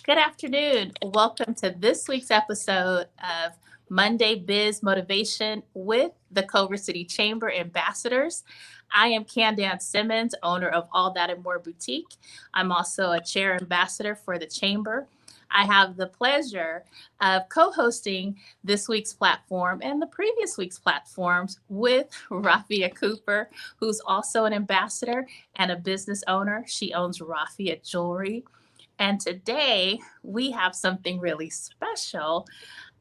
Good afternoon. Welcome to this week's episode of Monday Biz Motivation with the Culver City Chamber Ambassadors. I am Candance Simmons, owner of All That and More Boutique. I'm also a chair ambassador for the Chamber. I have the pleasure of co-hosting this week's platform and the previous week's platforms with Rafia Cooper, who's also an ambassador and a business owner. She owns Rafia Jewelry. And today we have something really special.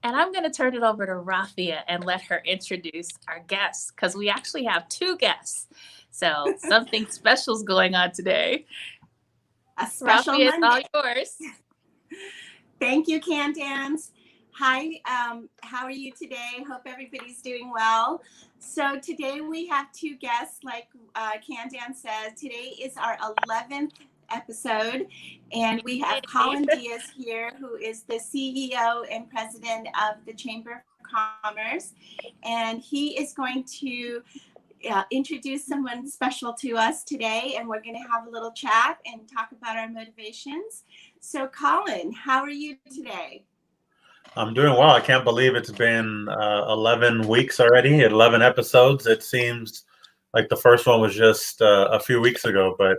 And I'm going to turn it over to Rafia and let her introduce our guests, because we actually have two guests. So something special is going on today. A special Rafia, Monday. it's all yours. Thank you, Candance. Hi, how are you today? Hope everybody's doing well. So today we have two guests, like Candance said. Today is our 11th episode, and we have Colin Diaz here, who is the CEO and president of the Chamber of Commerce, and he is going to introduce someone special to us today, and we're going to have a little chat and talk about our motivations. So Colin, how are you today? I'm doing well. I can't believe it's been 11 weeks already, 11 episodes. It seems like the first one was just a few weeks ago, but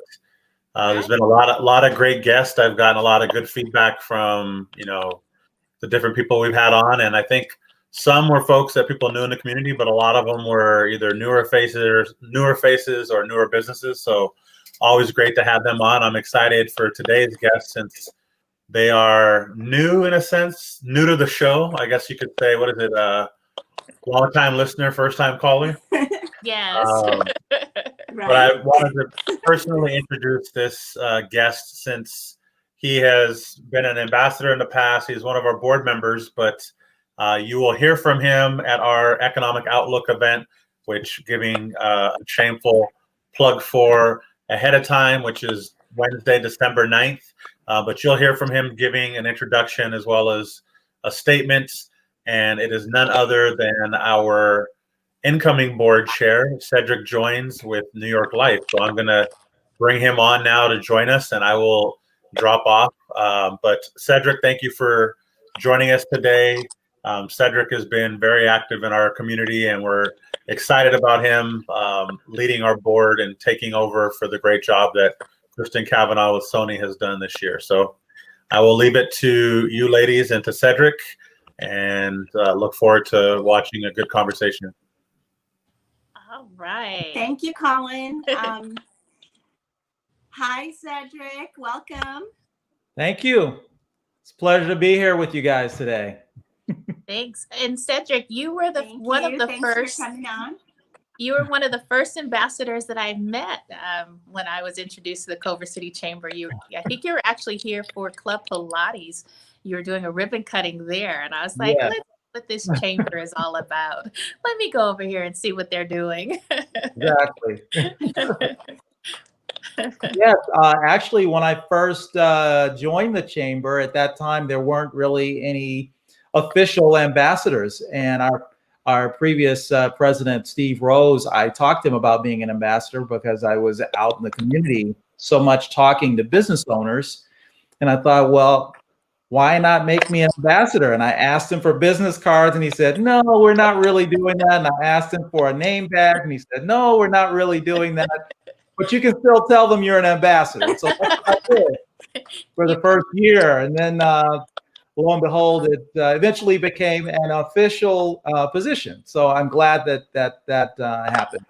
there's been a lot of great guests. I've gotten a lot of good feedback from, the different people we've had on. And I think some were folks that people knew in the community, but a lot of them were either newer faces or newer businesses. So always great to have them on. I'm excited for today's guests since they are new in a sense, new to the show. I guess you could say, what is it? Long-time listener, first-time caller? Yes. Right. But I wanted to personally introduce this guest since he has been an ambassador in the past. He's one of our board members, but you will hear from him at our Economic Outlook event, which giving a shameful plug for ahead of time, which is Wednesday, December 9th. But you'll hear from him giving an introduction as well as a statement. And it is none other than our incoming board chair, Cedric Joins with New York Life. So I'm going to bring him on now to join us, and I will drop off. But Cedric, thank you for joining us today. Cedric has been very active in our community, and we're excited about him leading our board and taking over for the great job that Kristen Kavanaugh with Sony has done this year. So I will leave it to you ladies and to Cedric, and look forward to watching a good conversation. All right. Thank you, Colin. Hi, Cedric. Welcome. Thank you. It's a pleasure to be here with you guys today. Thanks. And Cedric, you were Thanks for coming on. You were one of the first ambassadors that I met when I was introduced to the Culver City Chamber. I think you were actually here for Club Pilates. You were doing a ribbon cutting there, and I was like, Yeah. Let's see what this chamber is all about. Let me go over here and see what they're doing. Exactly. Yes, actually, when I first joined the chamber, at that time, there weren't really any official ambassadors. And our previous president, Steve Rose, I talked to him about being an ambassador because I was out in the community so much talking to business owners. And I thought, well, why not make me an ambassador? And I asked him for business cards, and he said, no, we're not really doing that. And I asked him for a name badge, and he said, no, we're not really doing that. But you can still tell them you're an ambassador. So that's what I did for the first year. And then lo and behold, it eventually became an official position. So I'm glad that happened.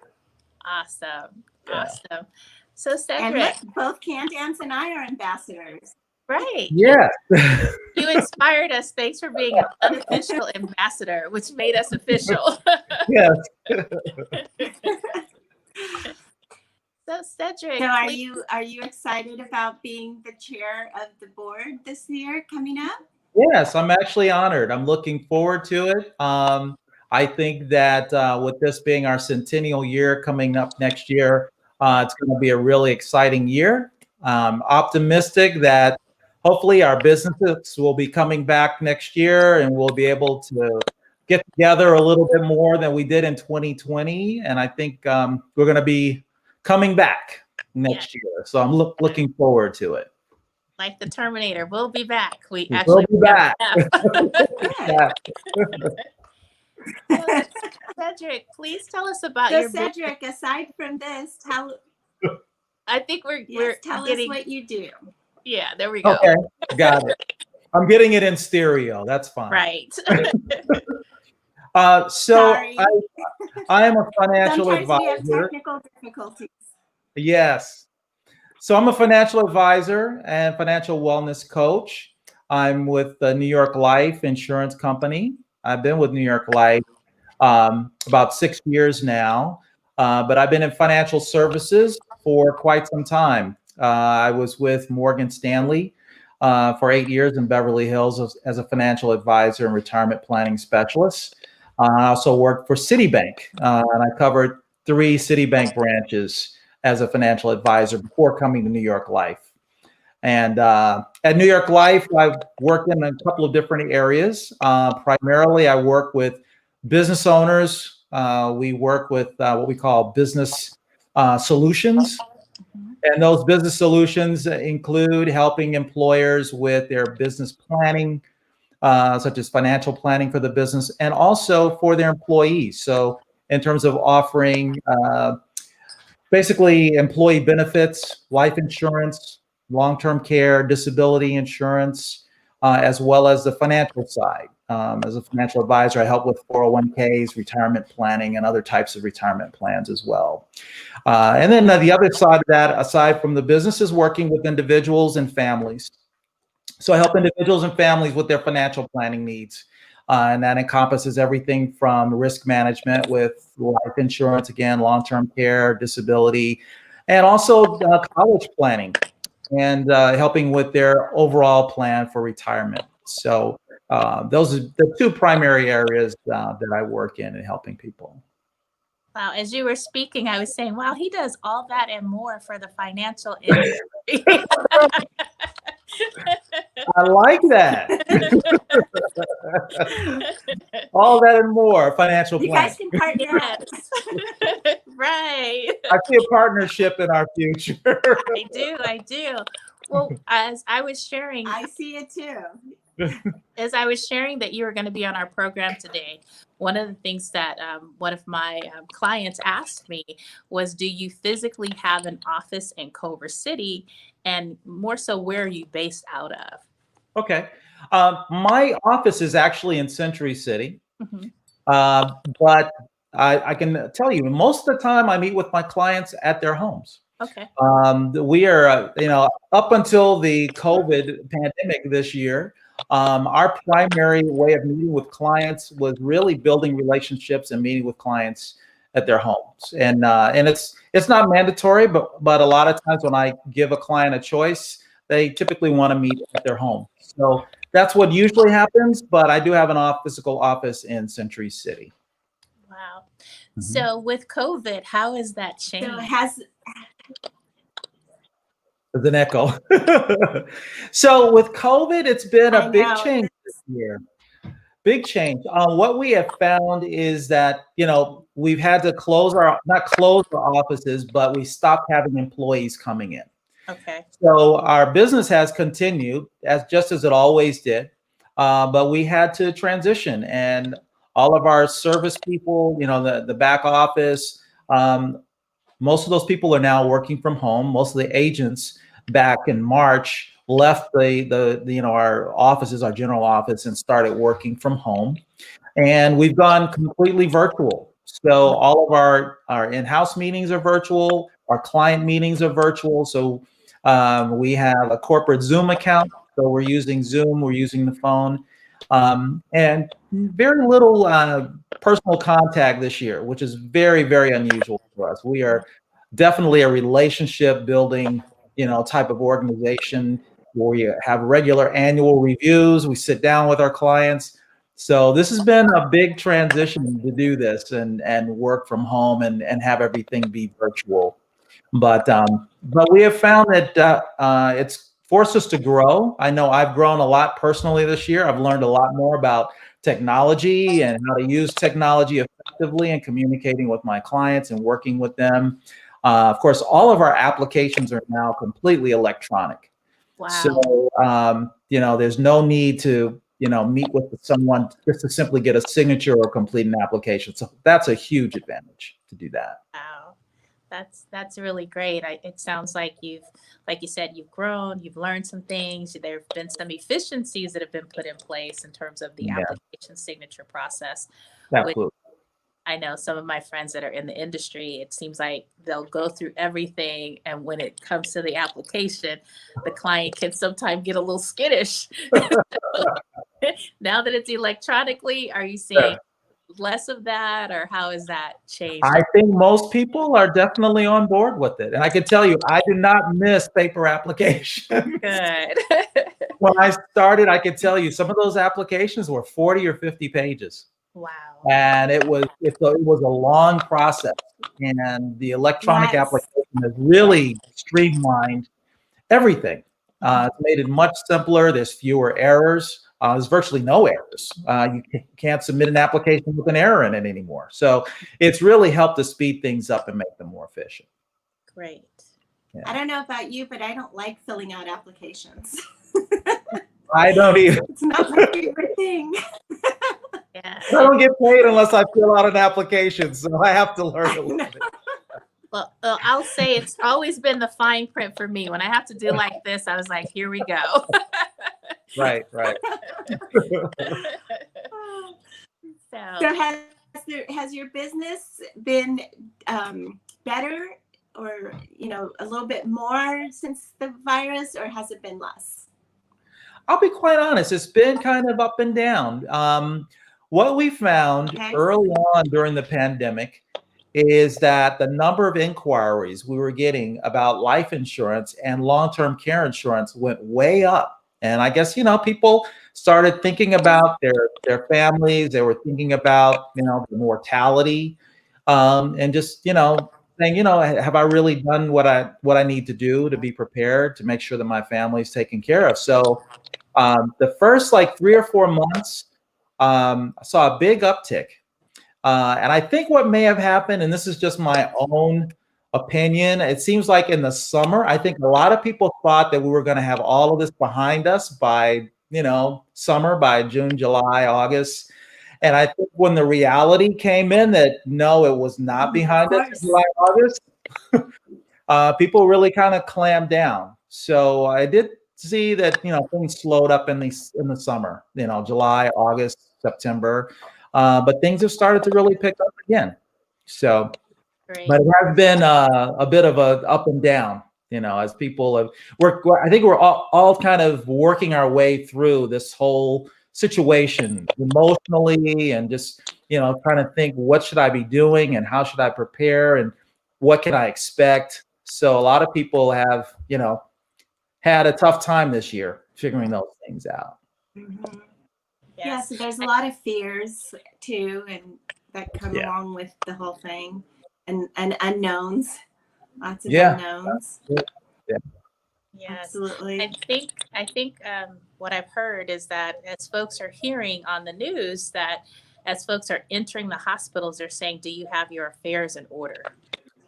Awesome. Yeah. Awesome. So Cedric. And look, both Candance and I are ambassadors. Right. Yeah. You inspired us. Thanks for being an unofficial ambassador, which made us official. Yes. So Cedric, So are you excited about being the chair of the board this year coming up? Yes, I'm actually honored. I'm looking forward to it. I think that with this being our centennial year coming up next year, it's going to be a really exciting year. Optimistic that hopefully our businesses will be coming back next year and we'll be able to get together a little bit more than we did in 2020. And I think we're going to be coming back next year. So I'm looking forward to it. Like the Terminator, we'll be back. We We'll actually be back. Yeah. So, Cedric, please tell us about So your business. Cedric, aside from this, I think we're tell getting us what you do. yeah, there we go. Okay, got it. I'm getting it in stereo. That's fine. Right. So Sorry. I am a financial Sometimes we have advisor. technical difficulties. Yes. So I'm a financial advisor and financial wellness coach. I'm with the New York Life Insurance Company. I've been with New York Life about 6 years now, but I've been in financial services for quite some time. I was with Morgan Stanley for 8 years in Beverly Hills as a financial advisor and retirement planning specialist. I also worked for Citibank, and I covered 3 Citibank branches as a financial advisor before coming to New York Life. And at New York Life, I've worked in a couple of different areas. Primarily, I work with business owners. We work with what we call business solutions. And those business solutions include helping employers with their business planning, such as financial planning for the business, and also for their employees. So in terms of offering basically employee benefits, life insurance, long-term care, disability insurance, as well as the financial side. As a financial advisor, I help with 401ks, retirement planning, and other types of retirement plans as well. And then the other side of that, aside from the business, is working with individuals and families. So I help individuals and families with their financial planning needs. And that encompasses everything from risk management with life insurance, again, long-term care, disability, and also college planning and helping with their overall plan for retirement. So those are the 2 primary areas that I work in helping people. Wow, as you were speaking, I was saying, wow, he does all that and more for the financial industry. I like that. All that and more, financial You planning. guys can partner up. Yes. Right. I see a partnership in our future. I do. Well, as I was sharing, I see it too. as I was sharing that you were going to be on our program today, one of the things that one of my clients asked me was, do you physically have an office in Culver City? And more so, where are you based out of? Okay. My office is actually in Century City, Mm-hmm. but I can tell you, most of the time I meet with my clients at their homes. Okay. We are, up until the COVID pandemic this year, our primary way of meeting with clients was really building relationships and meeting with clients at their homes. And it's not mandatory, but a lot of times when I give a client a choice, they typically want to meet at their home. So that's what usually happens, but I do have a physical office in Century City. Wow. Mm-hmm. So with COVID, how has that changed? So There's an echo. So with COVID, it's been a big know. change this year. Big change. What we have found is that, we've had to not close our offices, but we stopped having employees coming in. Okay. So our business has continued just as it always did, but we had to transition, and all of our service people, the back office, most of those people are now working from home. Most of the agents back in March left our offices, our general office, and started working from home. And we've gone completely virtual. So all of our in-house meetings are virtual. Our client meetings are virtual. So we have a corporate Zoom account. So we're using Zoom, we're using the phone, and very little personal contact this year, which is very, very unusual for us. We are definitely a relationship building, type of organization where we have regular annual reviews. We sit down with our clients. So this has been a big transition to do this and work from home and have everything be virtual. But we have found that it's forced us to grow. I know I've grown a lot personally this year. I've learned a lot more about technology and how to use technology effectively in communicating with my clients and working with them. Of course, all of our applications are now completely electronic. Wow. So, there's no need to, meet with someone just to simply get a signature or complete an application. So that's a huge advantage to do that. Wow. That's really great. It sounds like like you said, you've grown, you've learned some things. There have been some efficiencies that have been put in place in terms of the application signature process. Absolutely. I know some of my friends that are in the industry, it seems like they'll go through everything. And when it comes to the application, the client can sometimes get a little skittish. Now that it's electronically, are you seeing less of that, or how has that changed? I think most people are definitely on board with it. And I can tell you, I did not miss paper applications. Good. When I started, I could tell you some of those applications were 40 or 50 pages. Wow. And it was a long process. And the electronic application has really streamlined everything. It's made it much simpler. There's fewer errors. There's virtually no errors. You can't submit an application with an error in it anymore. So it's really helped to speed things up and make them more efficient. Great. Yeah. I don't know about you, but I don't like filling out applications. I don't either. It's not my favorite thing. Yeah. I don't get paid unless I fill out an application, so I have to learn a little bit. Well, I'll say it's always been the fine print for me. When I have to do like this, I was like, here we go. Right. So has your business been better, or a little bit more since the virus, or has it been less? I'll be quite honest. It's been kind of up and down. What we found early on during the pandemic is that the number of inquiries we were getting about life insurance and long-term care insurance went way up. And I guess, people started thinking about their families. They were thinking about, the mortality, and just, saying, have I really done what I need to do to be prepared to make sure that my family's taken care of? So the first 3 or 4 months, I saw a big uptick. And I think what may have happened, and this is just my own opinion, it seems like in the summer, I think a lot of people thought that we were going to have all of this behind us by, summer, by June, July, August. And I think when the reality came in that, no, it was not behind us in July, August, people really kind of clammed down. So I did see that, things slowed up in the summer, July, August, September. But things have started to really pick up again. So, but it has been a bit of a up and down, as people have worked. I think we're all kind of working our way through this whole situation emotionally, and just, trying to think, what should I be doing and how should I prepare and what can I expect? So a lot of people have, had a tough time this year figuring those things out. Mm-hmm. Yes, so there's a lot of fears too, and that come along with the whole thing, and unknowns, lots of unknowns. Yeah. Yes, absolutely. I think what I've heard is that as folks are hearing on the news, that as folks are entering the hospitals, they're saying, "Do you have your affairs in order?"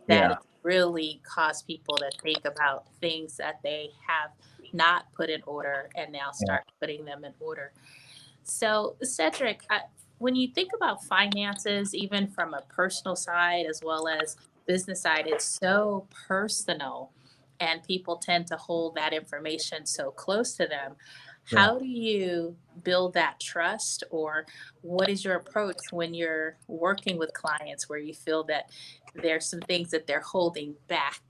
That really caused people to think about things that they have not put in order, and now start putting them in order. So, Cedric, when you think about finances, even from a personal side as well as business side, it's so personal, and people tend to hold that information so close to them. How do you build that trust, or what is your approach when you're working with clients where you feel that there's some things that they're holding back?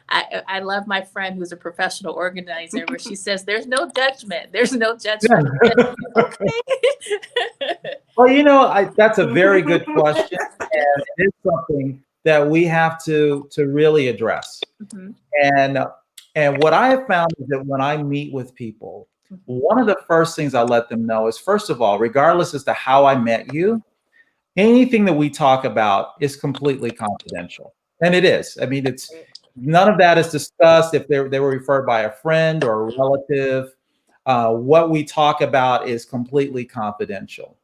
I love my friend who's a professional organizer, where she says, there's no judgment. There's no judgment. Well, that's a very good question. And it is something that we have to really address. Mm-hmm. And what I have found is that when I meet with people, one of the first things I let them know is, first of all, regardless as to how I met you, anything that we talk about is completely confidential. And it is. I mean, it's none of that is discussed. If they were referred by a friend or a relative, what we talk about is completely confidential.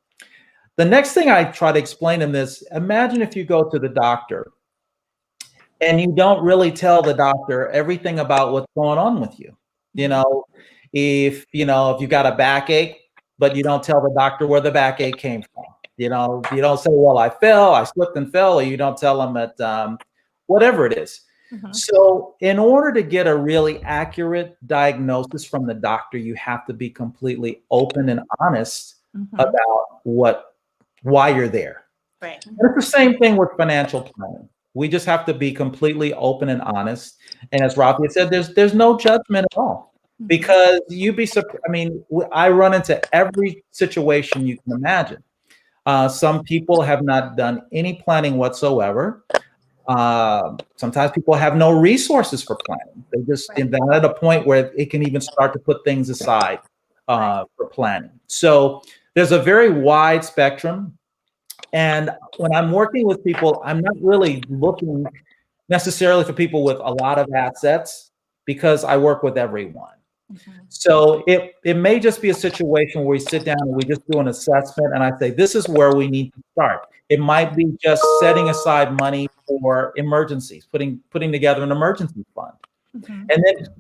The next thing I try to explain in this, imagine if you go to the doctor and you don't really tell the doctor everything about what's going on with you. If you got a backache, but you don't tell the doctor where the backache came from. You don't say, well, I slipped and fell, or you don't tell them that whatever it is. Mhm. So in order to get a really accurate diagnosis from the doctor, you have to be completely open and honest Mhm. about why you're there. Right. And it's the same thing with financial planning. We just have to be completely open and honest. And as Rafia said, there's no judgment at all, because you'd be surprised. I mean, I run into every situation you can imagine. Some people have not done any planning whatsoever. Sometimes people have no resources for planning. They're not at a point where it can even start to put things aside for planning. So there's a very wide spectrum. And when I'm working with people, I'm not really looking necessarily for people with a lot of assets, because I work with everyone. So it may just be a situation where we sit down and we just do an assessment, and I say, this is where we need to start. It might be just setting aside money for emergencies, putting together an emergency fund,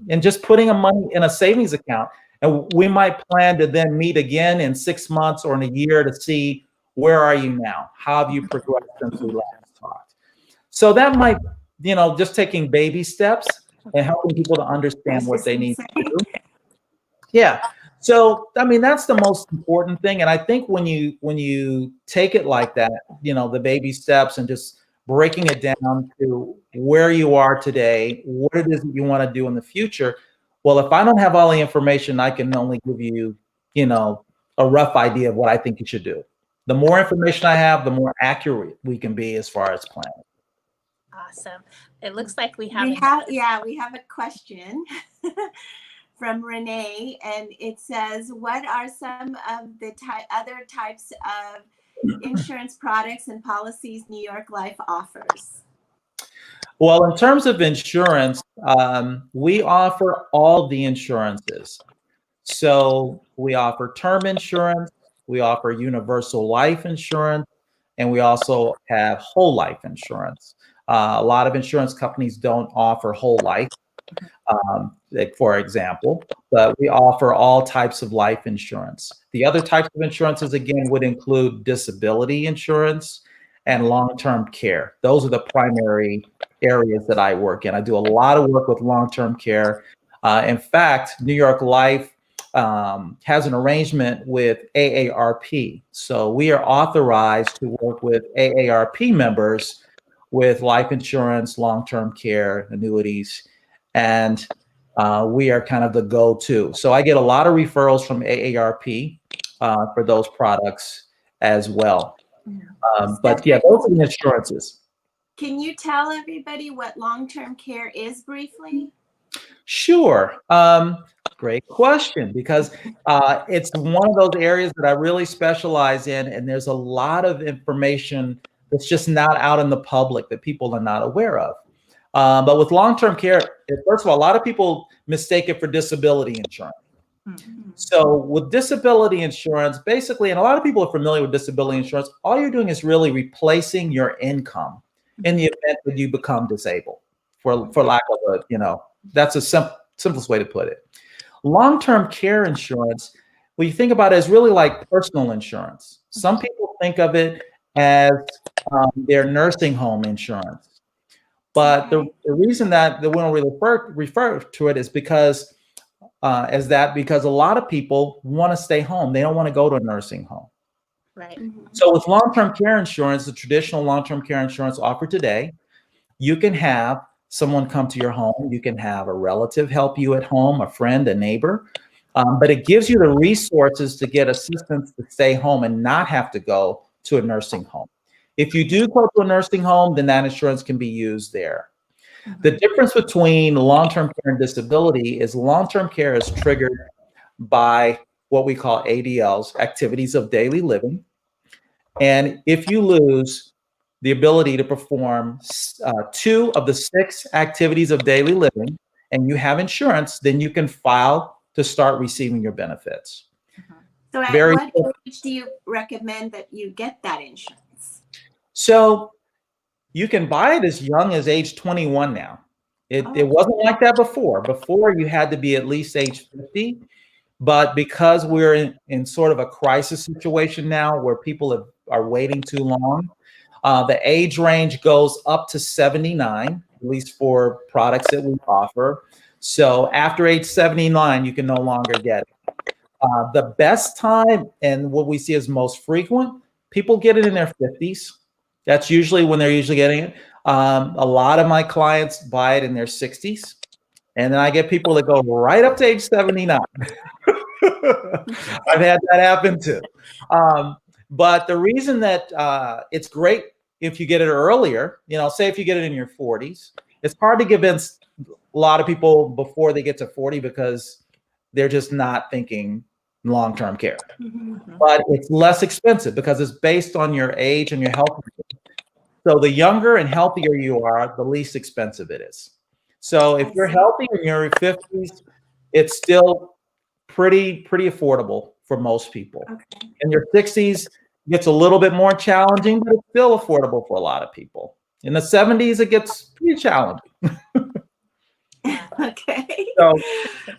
and just putting money in a savings account. And we might plan to then meet again in 6 months or in a year to see, where are you now? How have you progressed since we last talked? So that might, just taking baby steps and helping people to understand what they need to do. Yeah. So, I mean, that's the most important thing. And I think when you take it like that, the baby steps, and just breaking it down to where you are today, what it is that you want to do in the future. Well, if I don't have all the information, I can only give you, a rough idea of what I think you should do. The more information I have, the more accurate we can be as far as planning. Awesome. It looks like we have a question from Renee, and it says, what are some of the other types of insurance products and policies New York Life offers? Well, in terms of insurance, we offer all the insurances. So we offer term insurance, we offer universal life insurance, and we also have whole life insurance. A lot of insurance companies don't offer whole life, for example, but we offer all types of life insurance. The other types of insurances, again, would include disability insurance and long-term care. Those are the primary areas that I work in. I do a lot of work with long-term care. In fact, New York Life has an arrangement with AARP. So we are authorized to work with AARP members with life insurance, long-term care, annuities, and we are kind of the go-to. So I get a lot of referrals from AARP for those products as well. But yeah, those are the insurances. Can you tell everybody what long-term care is briefly? Sure. Great question, because it's one of those areas that I really specialize in, and there's a lot of information that's just not out in the public that people are not aware of. But with long-term care, first of all, a lot of people mistake it for disability insurance. So with disability insurance, basically, and a lot of people are familiar with disability insurance, all you're doing is really replacing your income in the event that you become disabled, for lack of that's a simplest way to put it. Long-term care insurance, when you think about it, is really like personal insurance. Some people think of it as their nursing home insurance. But the reason that we don't really refer to it is because because a lot of people want to stay home. They don't want to go to a nursing home. Right. So with long-term care insurance, the traditional long-term care insurance offered today, you can have someone come to your home. You can have a relative help you at home, a friend, a neighbor. But it gives you the resources to get assistance to stay home and not have to go to a nursing home. If you do go to a nursing home, then that insurance can be used there. The difference between long-term care and disability is long-term care is triggered by what we call ADLs, activities of daily living. And if you lose the ability to perform 2 of the 6 activities of daily living and you have insurance, then you can file to start receiving your benefits. So at what age do you recommend that you get that insurance? So You can buy it as young as age 21 now. It wasn't like that before. Before, you had to be at least age 50. But because we're in sort of a crisis situation now where people are waiting too long, the age range goes up to 79, at least for products that we offer. So after age 79, you can no longer get it. The best time and what we see as most frequent, people get it in their 50s. That's usually when they're usually getting it. A lot of my clients buy it in their 60s. And then I get people that go right up to age 79. I've had that happen too. But the reason that it's great if you get it earlier, say if you get it in your 40s, it's hard to convince a lot of people before they get to 40 because they're just not thinking long-term care. But it's less expensive because it's based on your age and your health. So the younger and healthier you are, the least expensive it is. So if you're healthy in your 50s, it's still pretty affordable for most people. In your 60s, it gets a little bit more challenging, but it's still affordable for a lot of people. In the 70s, it gets pretty challenging. Okay. So,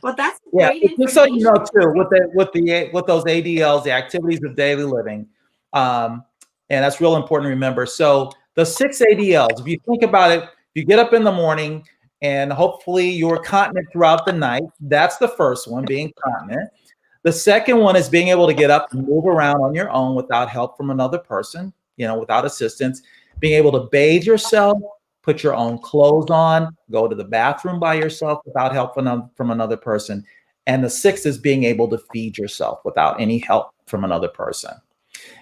well, that's great information. Just so you know too, with those ADLs, the activities of daily living, and that's real important to remember. So the 6 ADLs, if you think about it, you get up in the morning and hopefully you're continent throughout the night. That's the first one, being continent. The second one is being able to get up and move around on your own without help from another person, without assistance, being able to bathe yourself, put your own clothes on, go to the bathroom by yourself without help from another person. And the 6th is being able to feed yourself without any help from another person.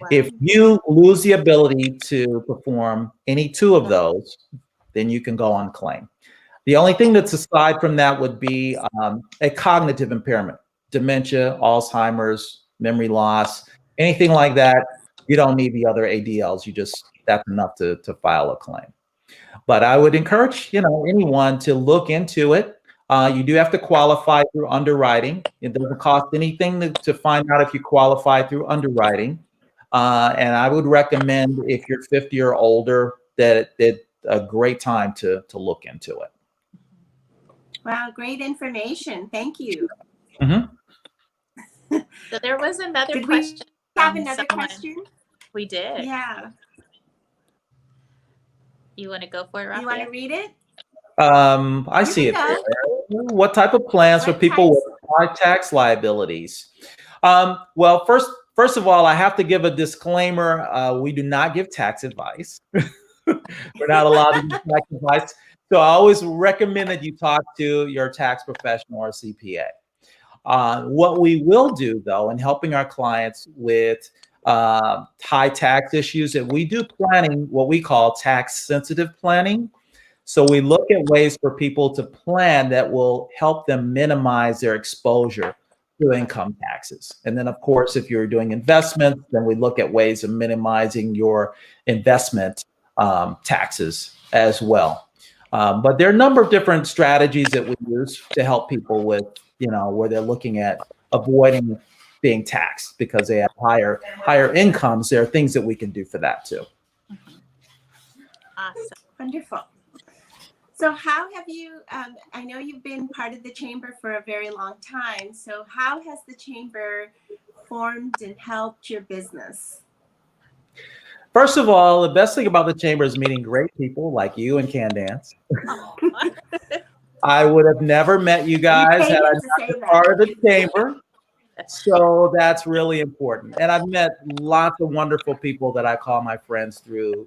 Wow. If you lose the ability to perform any 2 of those, then you can go unclaimed. The only thing that's aside from that would be a cognitive impairment, dementia, Alzheimer's, memory loss, anything like that. You don't need the other ADLs. That's enough to file a claim. But I would encourage, anyone to look into it. You do have to qualify through underwriting. It doesn't cost anything to find out if you qualify through underwriting. And I would recommend if you're 50 or older that it's a great time to look into it. Wow, great information. Thank you. So there was another question. We have another question? We did. Yeah. You want to go for it, Rafia? You want to read it? I see it there. What type of plans for people with high tax liabilities? Well, first of all, I have to give a disclaimer. We do not give tax advice. We're not allowed to give tax advice. So I always recommend that you talk to your tax professional or CPA. What we will do, though, in helping our clients with high tax issues, that we do planning, what we call tax sensitive planning. So we look at ways for people to plan that will help them minimize their exposure to income taxes. And then, of course, if you're doing investments, then we look at ways of minimizing your investment taxes as well. But there are a number of different strategies that we use to help people with, where they're looking at avoiding being taxed because they have higher incomes. There are things that we can do for that too. Awesome. Wonderful. So how have you, I know you've been part of the chamber for a very long time. So how has the chamber formed and helped your business? First of all, the best thing about the chamber is meeting great people like you and Candance. I would have never met you guys had I not been part of the chamber. So that's really important. And I've met lots of wonderful people that I call my friends through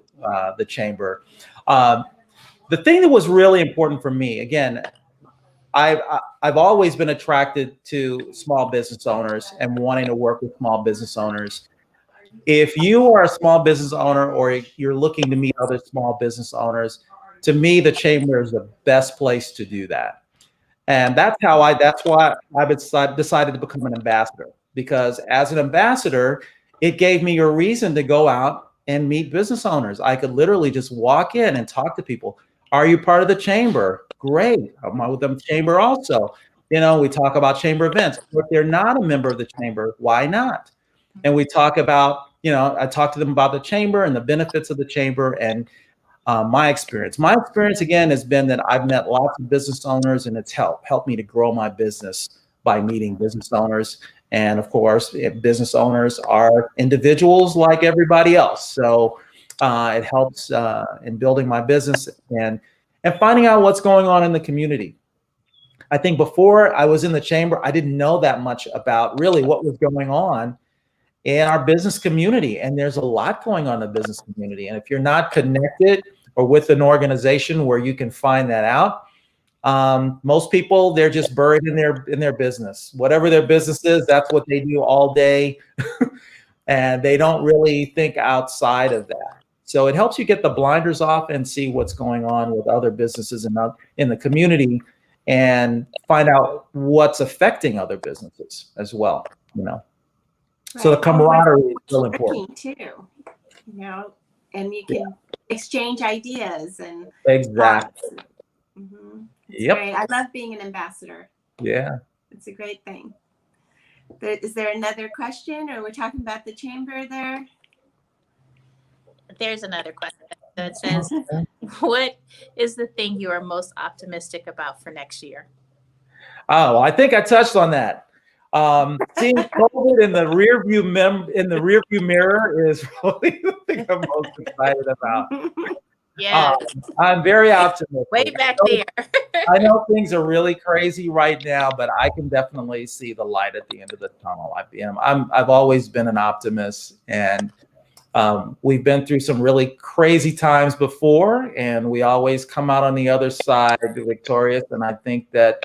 the chamber. The thing that was really important for me, again, I've always been attracted to small business owners and wanting to work with small business owners. If you are a small business owner or you're looking to meet other small business owners, to me, the chamber is the best place to do that. And that's why I've decided to become an ambassador, because as an ambassador, it gave me a reason to go out and meet business owners. I could literally just walk in and talk to people. Are you part of the chamber? Great. I'm with the chamber also. We talk about chamber events. If they're not a member of the chamber, why not? And we talk about, I talk to them about the chamber and the benefits of the chamber. And my experience. My experience, again, has been that I've met lots of business owners, and it's helped me to grow my business by meeting business owners. And of course, business owners are individuals like everybody else. So it helps in building my business and finding out what's going on in the community. I think before I was in the chamber, I didn't know that much about really what was going on in our business community. And there's a lot going on in the business community. And if you're not connected or with an organization where you can find that out, most people, they're just buried in their business. Whatever their business is, that's what they do all day. And they don't really think outside of that. So it helps you get the blinders off and see what's going on with other businesses in the community, and find out what's affecting other businesses as well, you know. Right. So the camaraderie is still important too, you know, and you can exchange ideas and exactly. Yep. Great. I love being an ambassador. Yeah, it's a great thing. Is there another question, or we're talking about the chamber there? There's another question that says, what is the thing you are most optimistic about for next year? Oh, I think I touched on that. Seeing COVID in the rearview mirror is really the thing I'm most excited about. Yeah, I'm very optimistic. Way back there. I know things are really crazy right now, but I can definitely see the light at the end of the tunnel. I've always been an optimist, and we've been through some really crazy times before, and we always come out on the other side victorious. And I think that,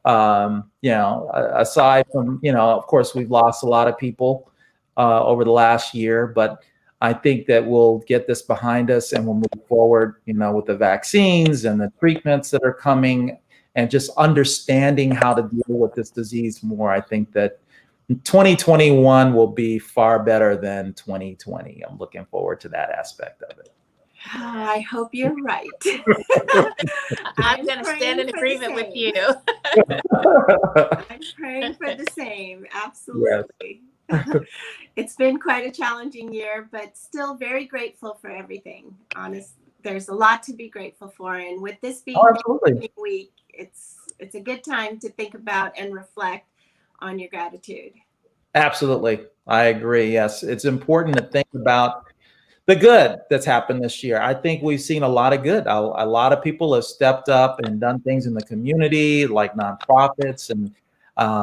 you know, aside from, you know, of course, we've lost a lot of people over the last year, but I think that we'll get this behind us and we'll move forward, you know, with the vaccines and the treatments that are coming, and just understanding how to deal with this disease more. I think that 2021 will be far better than 2020. I'm looking forward to that aspect of it. Oh, I hope you're right. I'm going to stand in agreement with you. I'm praying for the same. Absolutely. Yes. It's been quite a challenging year, but still very grateful for everything. Honestly, there's a lot to be grateful for. And with this being week, it's a good time to think about and reflect on your gratitude. Absolutely. I agree. Yes. It's important to think about the good that's happened this year. I think we've seen a lot of good. A lot of people have stepped up and done things in the community, like nonprofits, and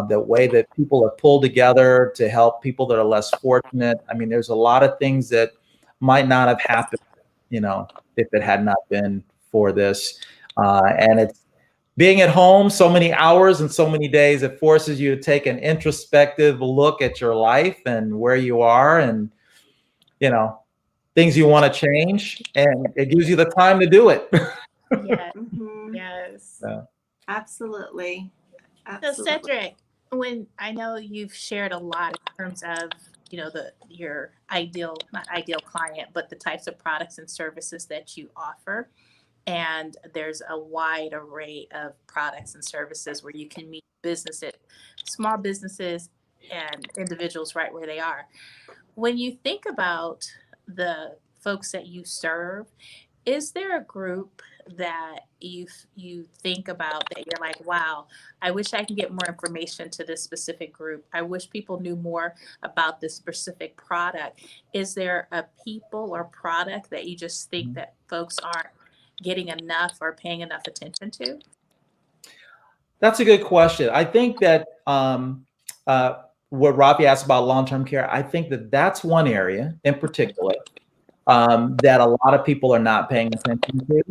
the way that people have pulled together to help people that are less fortunate. I mean, there's a lot of things that might not have happened, you know, if it had not been for this. And it's being at home so many hours and so many days, it forces you to take an introspective look at your life and where you are, and, you know, things you want to change, and it gives you the time to do it. Yeah. Yes. Yeah. Absolutely. So Cedric, when I know you've shared a lot in terms of, you know, your not ideal client, but the types of products and services that you offer. And there's a wide array of products and services where you can meet small businesses and individuals right where they are. When you think about the folks that you serve, is there a group that you think about that you're like, wow, I wish I could get more information to this specific group. I wish people knew more about this specific product. Is there a people or product that you just think that folks aren't getting enough or paying enough attention to? That's a good question. I think that what Rafia asked about long-term care, I think that that's one area in particular that a lot of people are not paying attention to.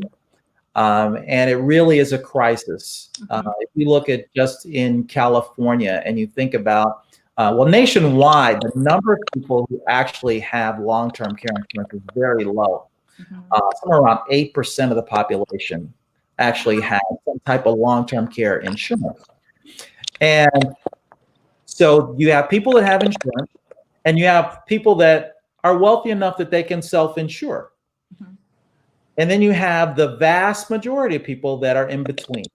And it really is a crisis. If you look at just in California and you think about, well, nationwide, the number of people who actually have long-term care insurance is very low. Somewhere around 8% of the population actually has some type of long-term care insurance. And so you have people that have insurance, and you have people that are wealthy enough that they can self-insure. And then you have the vast majority of people that are in between.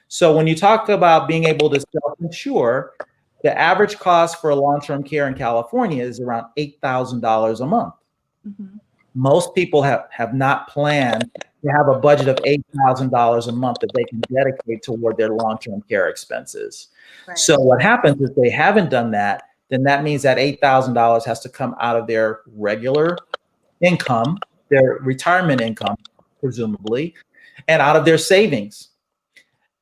So when you talk about being able to self-insure, the average cost for a long-term care in California is around $8,000 a month. most people have not planned to have a budget of $8,000 a month that they can dedicate toward their long-term care expenses. Right. So what happens is they haven't done that, then that means that $8,000 has to come out of their regular income, their retirement income, presumably, and out of their savings.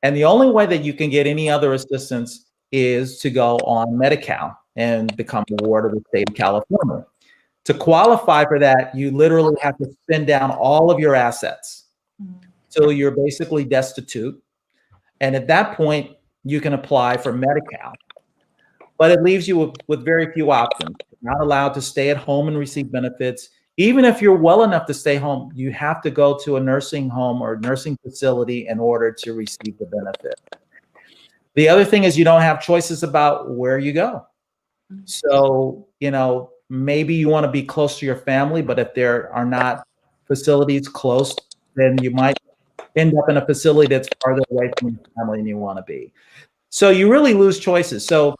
And the only way that you can get any other assistance is to go on Medi-Cal and become a ward of the state of California. To qualify for that, you literally have to spend down all of your assets. So you're basically destitute. And at that point, you can apply for Medi-Cal. But it leaves you with very few options. You're not allowed to stay at home and receive benefits. Even if you're well enough to stay home, you have to go to a nursing home or nursing facility in order to receive the benefit. The other thing is you don't have choices about where you go. So, you know, maybe you want to be close to your family, but if there are not facilities close, then you might end up in a facility that's farther away from your family than you want to be. So you really lose choices. So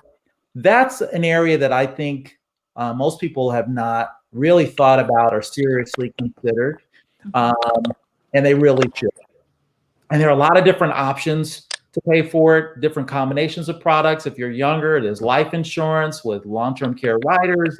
that's an area that I think most people have not really thought about or seriously considered, and they really should. And there are a lot of different options to pay for it, different combinations of products. If you're younger, there's life insurance with long-term care riders.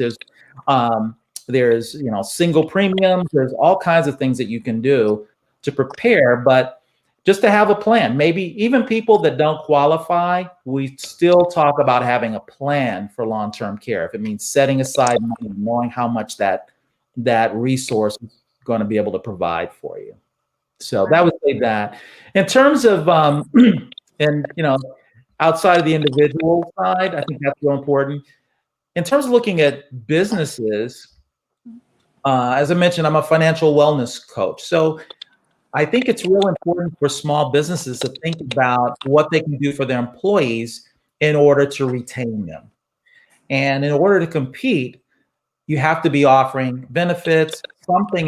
There's you know, single premiums. There's all kinds of things that you can do to prepare, but just to have a plan. Maybe even people that don't qualify, we still talk about having a plan for long-term care. If it means setting aside money, knowing how much that resource is going to be able to provide for you. So that would say that. In terms of, and you know, outside of the individual side, I think that's real important. In terms of looking at businesses, as I mentioned, I'm a financial wellness coach. So I think it's real important for small businesses to think about what they can do for their employees in order to retain them. And in order to compete, you have to be offering benefits, something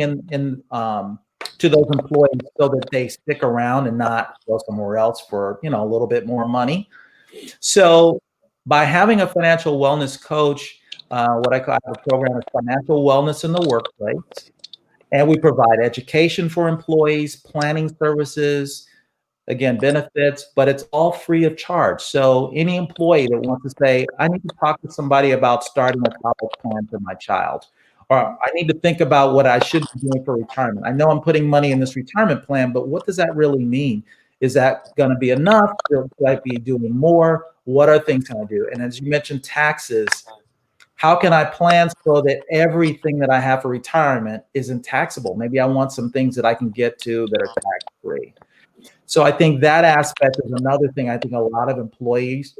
to those employees so that they stick around and not go somewhere else for, you know, a little bit more money. So by having a financial wellness coach, what I call a program is financial wellness in the workplace. And we provide education for employees, planning services, again, benefits, but it's all free of charge. So any employee that wants to say, I need to talk to somebody about starting a college plan for my child, or I need to think about what I should be doing for retirement. I know I'm putting money in this retirement plan, but what does that really mean? Is that going to be enough? Should I be doing more? What are things can I do? And as you mentioned, taxes. How can I plan so that everything that I have for retirement isn't taxable? Maybe I want some things that I can get to that are tax-free. So I think that aspect is another thing I think a lot of employers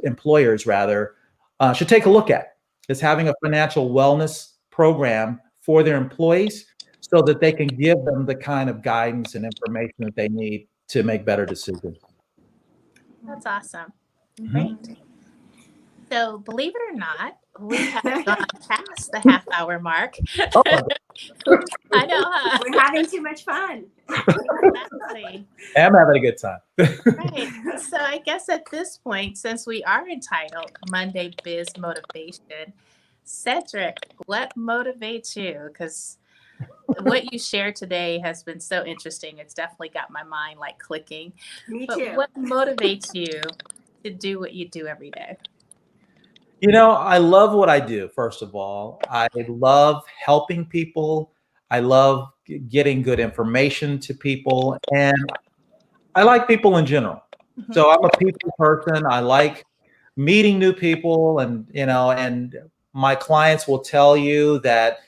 should take a look at, is having a financial wellness program for their employees so that they can give them the kind of guidance and information that they need to make better decisions. That's awesome. Mm-hmm. Great. So believe it or not, we have gone past the half-hour mark. Oh. I know, huh? We're having too much fun. Exactly. I'm having a good time. Right. So I guess at this point, since we are entitled Monday Biz Motivation, Cedric, what motivates you? Because what you shared today has been so interesting. It's definitely got my mind like clicking. Me But too. what motivates you to do what you do every day? You know, I love what I do, first of all. I love helping people. I love getting good information to people. And I like people in general. Mm-hmm. So I'm a people person. I like meeting new people. And, you know, and my clients will tell you that,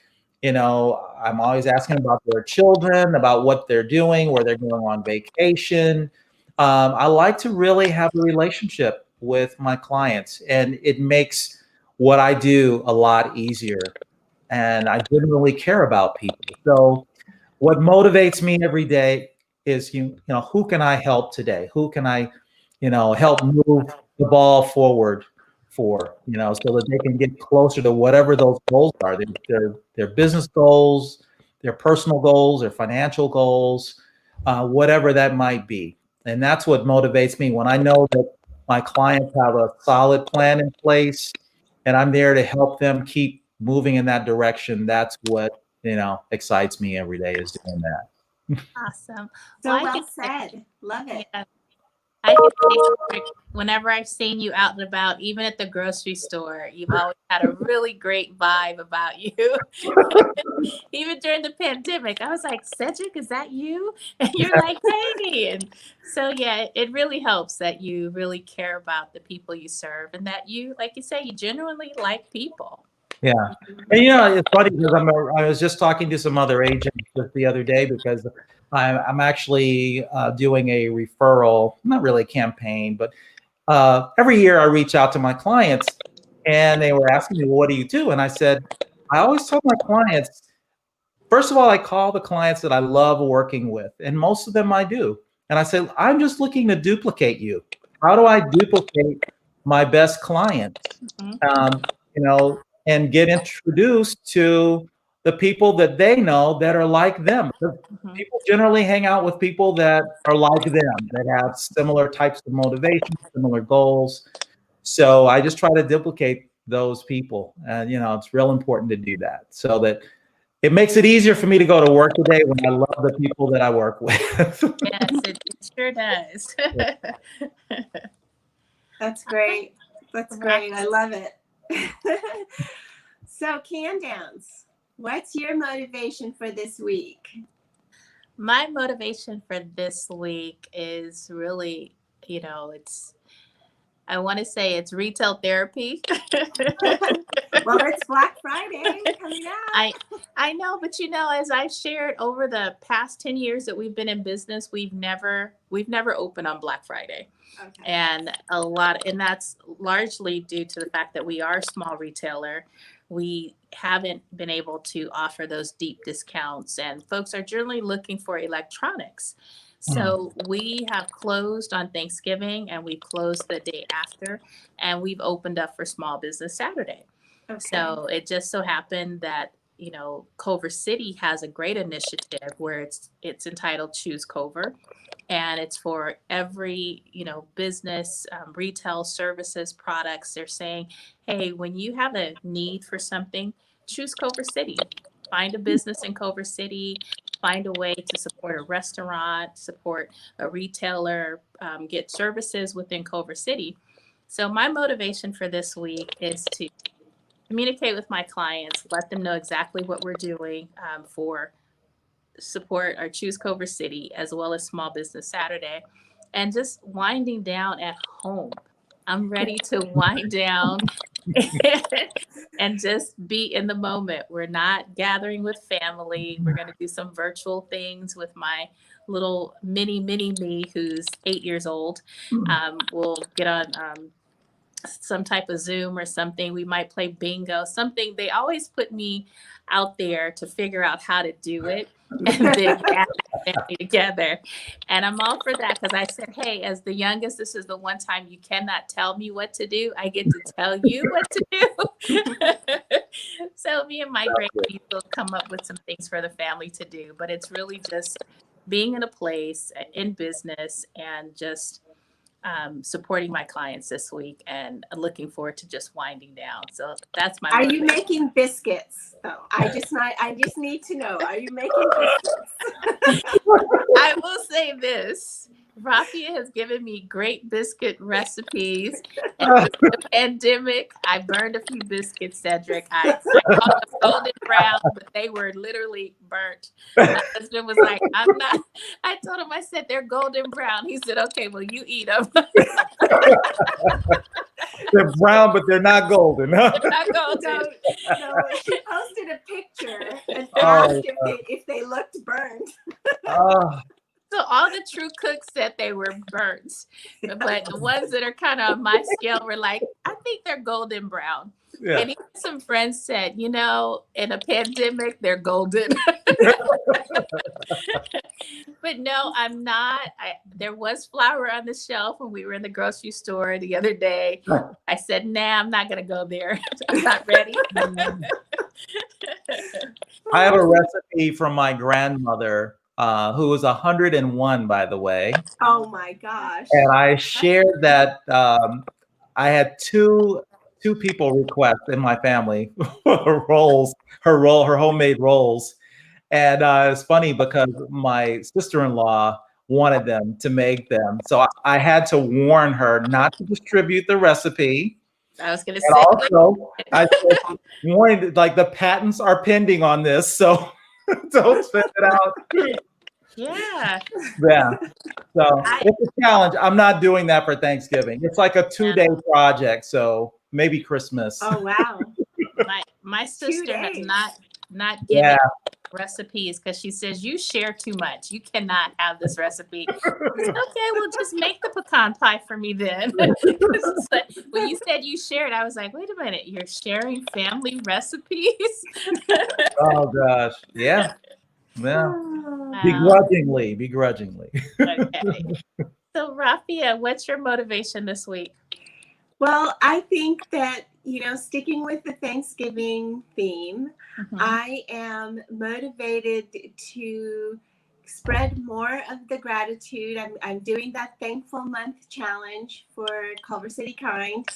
you know, I'm always asking about their children, about what they're doing, where they're going on vacation. I like to really have a relationship with my clients, and it makes what I do a lot easier. And I genuinely care about people. So what motivates me every day is, you know, who can I help today? Who can I, you know, help move the ball forward for, you know, so that they can get closer to whatever those goals are, their business goals, their personal goals, their financial goals, whatever that might be. And that's what motivates me when I know that my clients have a solid plan in place and I'm there to help them keep moving in that direction. That's what excites me every day is doing that. Awesome. So Well, I well can say- said. Love it. yeah, I can say, Cedric, whenever I've seen you out and about, even at the grocery store, you've always had a really great vibe about you. Even during the pandemic, I was like, Cedric, is that you? And you're like, hey. And so, yeah, it really helps that you really care about the people you serve and that you, like you say, you genuinely like people. Yeah. And it's funny because I was just talking to some other agents just the other day because I'm actually doing a referral, not really a campaign, but every year I reach out to my clients and they were asking me, well, what do you do? And I said, I always tell my clients, first of all, I call the clients that I love working with, and most of them I do. And I said, I'm just looking to duplicate you. How do I duplicate my best clients? And get introduced to the people that they know that are like them. People generally hang out with people that are like them, that have similar types of motivation, similar goals. So I just try to duplicate those people. And, it's real important to do that so that it makes it easier for me to go to work today when I love the people that I work with. Yes, it sure does. That's great. That's great. I love it. So, Candance, what's your motivation for this week? My motivation for this week is really, I want to say it's retail therapy. Well, it's Black Friday coming up. I know, but as I've shared over the past 10 years that we've been in business, we've never opened on Black Friday. Okay. And that's largely due to the fact that we are a small retailer. We haven't been able to offer those deep discounts, and folks are generally looking for electronics. So we have closed on Thanksgiving and we closed the day after, and we've opened up for Small Business Saturday. Okay. So it just so happened that, Culver City has a great initiative where it's entitled Choose Culver. And it's for every, business, retail services, products. They're saying, hey, when you have a need for something, choose Culver City. Find a business in Culver City. Find a way to support a restaurant, support a retailer, get services within Culver City. So my motivation for this week is to communicate with my clients, let them know exactly what we're doing for support our Choose Culver City, as well as Small Business Saturday, and just winding down at home. I'm ready to wind down and just be in the moment. We're not gathering with family. We're going to do some virtual things with my little mini me who's 8 years old. We'll get on some type of Zoom or something. We might play bingo, something. They always put me out there to figure out how to do it and then gather the family together. And I'm all for that because I said, hey, as the youngest, this is the one time you cannot tell me what to do. I get to tell you what to do. So me and my great people come up with some things for the family to do. But it's really just being in a place in business and just supporting my clients this week and looking forward to just winding down. So that's my. Are you making biscuits though? I just need to know. Are you making biscuits? I will say this. Rafia has given me great biscuit recipes. And during the pandemic, I burned a few biscuits, Cedric. I called them golden brown, but they were literally burnt. My husband was like, I'm not. I told him, I said, they're golden brown. He said, okay, well, you eat them. They're brown, but they're not golden. Huh? They're not golden. No, she posted a picture and asked if they looked burned. So all the true cooks said they were burnt, but the ones that are kind of on my scale were like, I think they're golden brown. Yeah. And even some friends said, in a pandemic, they're golden. But no, I'm not. There was flour on the shelf when we were in the grocery store the other day. I said, nah, I'm not going to go there. I'm not ready. I have a recipe from my grandmother, who was 101, by the way. Oh my gosh. And I shared that I had two two people request in my family her homemade rolls. And it's funny because my sister-in-law wanted them to make them. So I had to warn her not to distribute the recipe. I was going to And say. also, I said, warning, like the patents are pending on this, so don't spit it out. Yeah. Yeah. So it's a challenge. I'm not doing that for Thanksgiving. It's like a 2-day project, so maybe Christmas. Oh wow. My sister has days. not given Yeah. recipes because she says you share too much. You cannot have this recipe. I said, okay, well just make the pecan pie for me then. When you said you shared, I was like, wait a minute, you're sharing family recipes? Oh gosh. Yeah. Yeah. Begrudgingly. Okay. So Rafia, what's your motivation this week? Well, I think that, sticking with the Thanksgiving theme, I am motivated to spread more of the gratitude. I'm doing that Thankful Month challenge for Culver City Kind.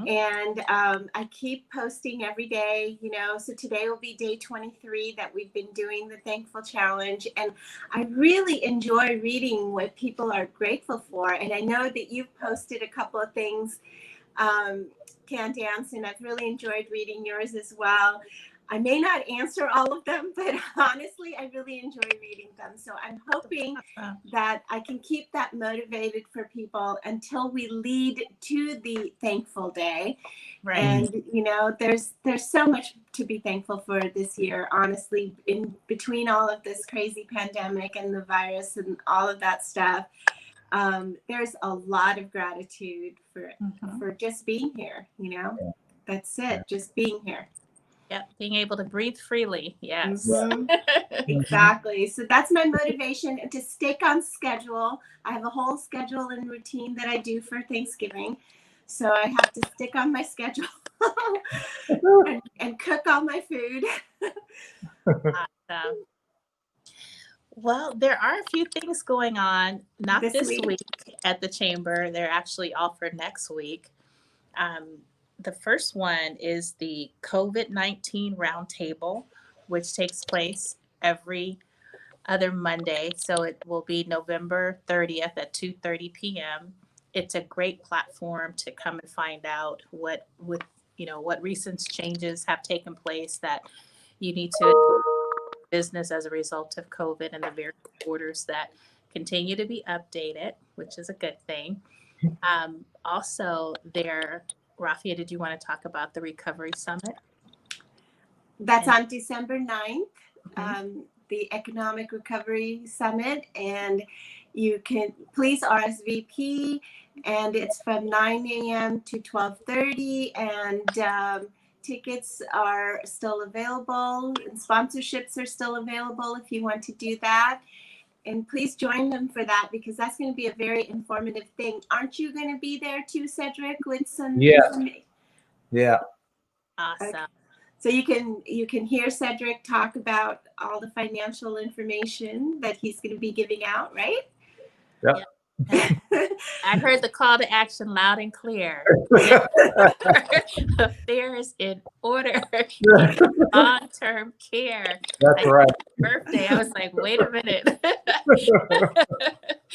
And I keep posting every day, so today will be day 23 that we've been doing the Thankful Challenge. And I really enjoy reading what people are grateful for. And I know that you've posted a couple of things, Candance, and I've really enjoyed reading yours as well. I may not answer all of them, but honestly, I really enjoy reading them. So I'm hoping that I can keep that motivated for people until we lead to the Thankful Day. Right. And, there's so much to be thankful for this year, honestly, in between all of this crazy pandemic and the virus and all of that stuff. There's a lot of gratitude for just being here, That's it, just being here. Yep, being able to breathe freely. Yes. Exactly. So that's my motivation, to stick on schedule. I have a whole schedule and routine that I do for Thanksgiving. So I have to stick on my schedule and cook all my food. Awesome. Well, there are a few things going on, not this week at the Chamber. They're actually all for next week. The first one is the COVID-19 Roundtable, which takes place every other Monday. So it will be November 30th at 2:30 p.m. It's a great platform to come and find out what recent changes have taken place that you need to business as a result of COVID and the various orders that continue to be updated, which is a good thing. Also, Rafia, did you want to talk about the Recovery Summit? That's on December 9th, the Economic Recovery Summit. And you can please RSVP. And it's from 9 a.m. to 12:30. And tickets are still available. And sponsorships are still available if you want to do that. And please join them for that, because that's going to be a very informative thing. Aren't you going to be there too, Cedric, with some? Yeah. Awesome. Okay. So you can hear Cedric talk about all the financial information that he's going to be giving out, right? Yep. I heard the call to action loud and clear. Affairs in order. Long-term care. That's right. Birthday. I was like, wait a minute.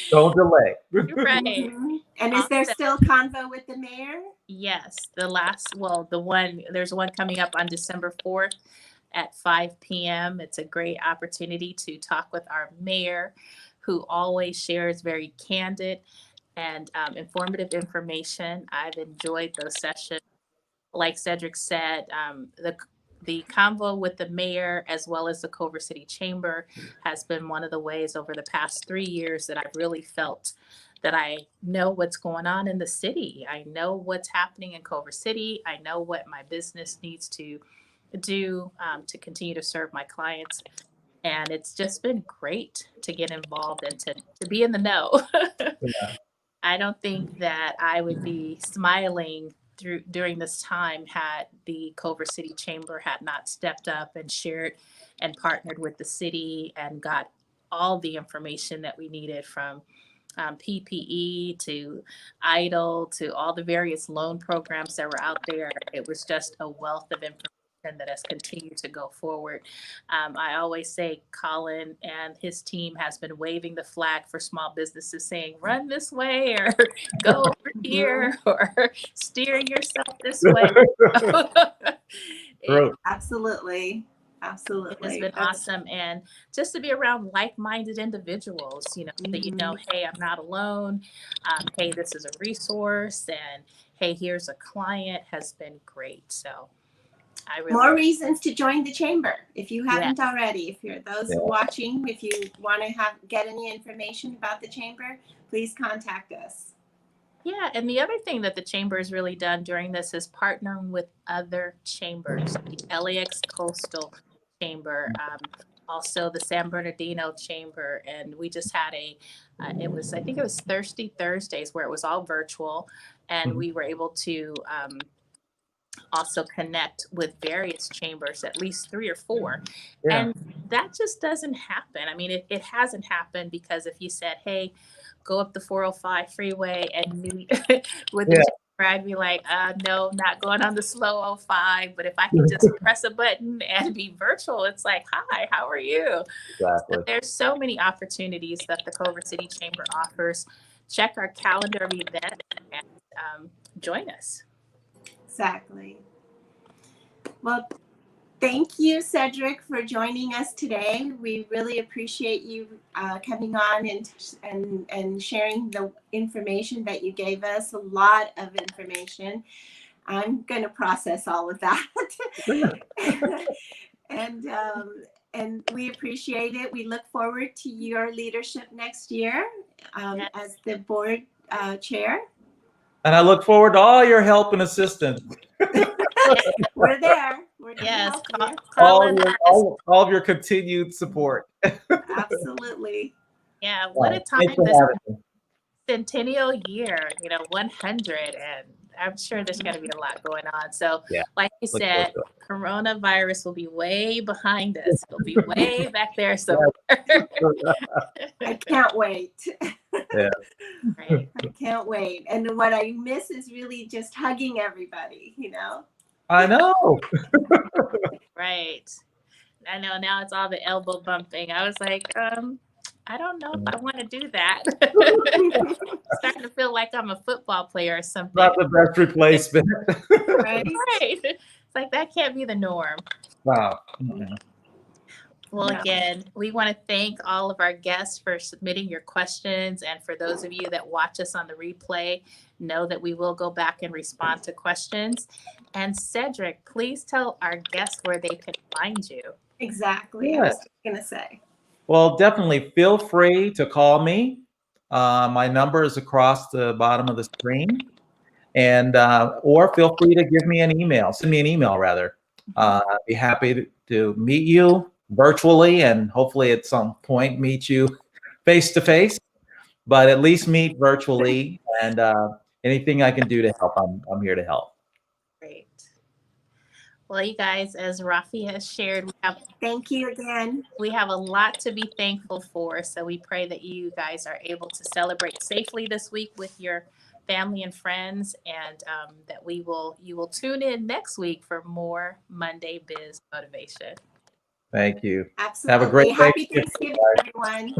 Don't delay. Right. And is there still convo with the mayor? Yes. There's one coming up on December 4th at 5 p.m. It's a great opportunity to talk with our mayor, who always shares very candid and informative information. I've enjoyed those sessions. Like Cedric said, the convo with the mayor as well as the Culver City Chamber has been one of the ways over the past 3 years that I've really felt that I know what's going on in the city. I know what's happening in Culver City. I know what my business needs to do to continue to serve my clients. And it's just been great to get involved and to be in the know. Yeah. I don't think that I would be smiling during this time had the Culver City Chamber had not stepped up and shared and partnered with the city and got all the information that we needed from PPE to EIDL to all the various loan programs that were out there. It was just a wealth of information that has continued to go forward. I always say Colin and his team has been waving the flag for small businesses saying, run this way or go over here or steer yourself this way. Absolutely. Absolutely. It's been awesome. And just to be around like-minded individuals, you know, that you know, hey, I'm not alone. Hey, this is a resource. And hey, here's a client has been great. So I really more reasons to join the chamber if you haven't Yes. already. If you're those watching, if you want to get any information about the chamber, please contact us. Yeah, and the other thing that the chamber has really done during this is partnering with other chambers, the LAX Coastal Chamber, also the San Bernardino Chamber, and we just had I think it was Thirsty Thursdays where it was all virtual, and we were able to also connect with various chambers, at least 3 or 4. Yeah. And that just doesn't happen. I mean, it hasn't happened because if you said, hey, go up the 405 freeway and meet with the chamber, I'd be like, no, not going on the slow 05. But if I can just press a button and be virtual, it's like, hi, how are you? Exactly. So there's so many opportunities that the Culver City Chamber offers. Check our calendar of events and join us. Exactly. Well, thank you, Cedric, for joining us today. We really appreciate you coming on and sharing the information that you gave us. A lot of information. I'm going to process all of that. And we appreciate it. We look forward to your leadership next year as the board chair. And I look forward to all your help and assistance. We're there. We're Yes, all of your continued support. Absolutely. Yeah, what a time Thanks for this having me. centennial year, 100, and I'm sure there's going to be a lot going on. So like you said, coronavirus will be way behind us. It'll be way back there somewhere. I can't wait. Yeah. Right. I can't wait. And what I miss is really just hugging everybody, I know. Right. I know now it's all the elbow bumping. I was like, I don't know if I want to do that. Starting to feel like I'm a football player or something. Not the best replacement. Right? Right. It's like that can't be the norm. Wow. Well, again, we want to thank all of our guests for submitting your questions. And for those of you that watch us on the replay, know that we will go back and respond to questions. And Cedric, please tell our guests where they can find you. Exactly. Yeah. I was going to say. Well, definitely feel free to call me. My number is across the bottom of the screen. And or feel free to give me an email. Send me an email, rather. I'd be happy to meet you virtually and hopefully at some point meet you face to face, but at least meet virtually. And anything I can do to help, I'm here to help. Great. Well, you guys, as Rafia has shared, thank you again. We have a lot to be thankful for. So we pray that you guys are able to celebrate safely this week with your family and friends, and that you will tune in next week for more Monday Biz Motivation. Thank you. Absolutely. Have a great Happy Thanksgiving, everyone.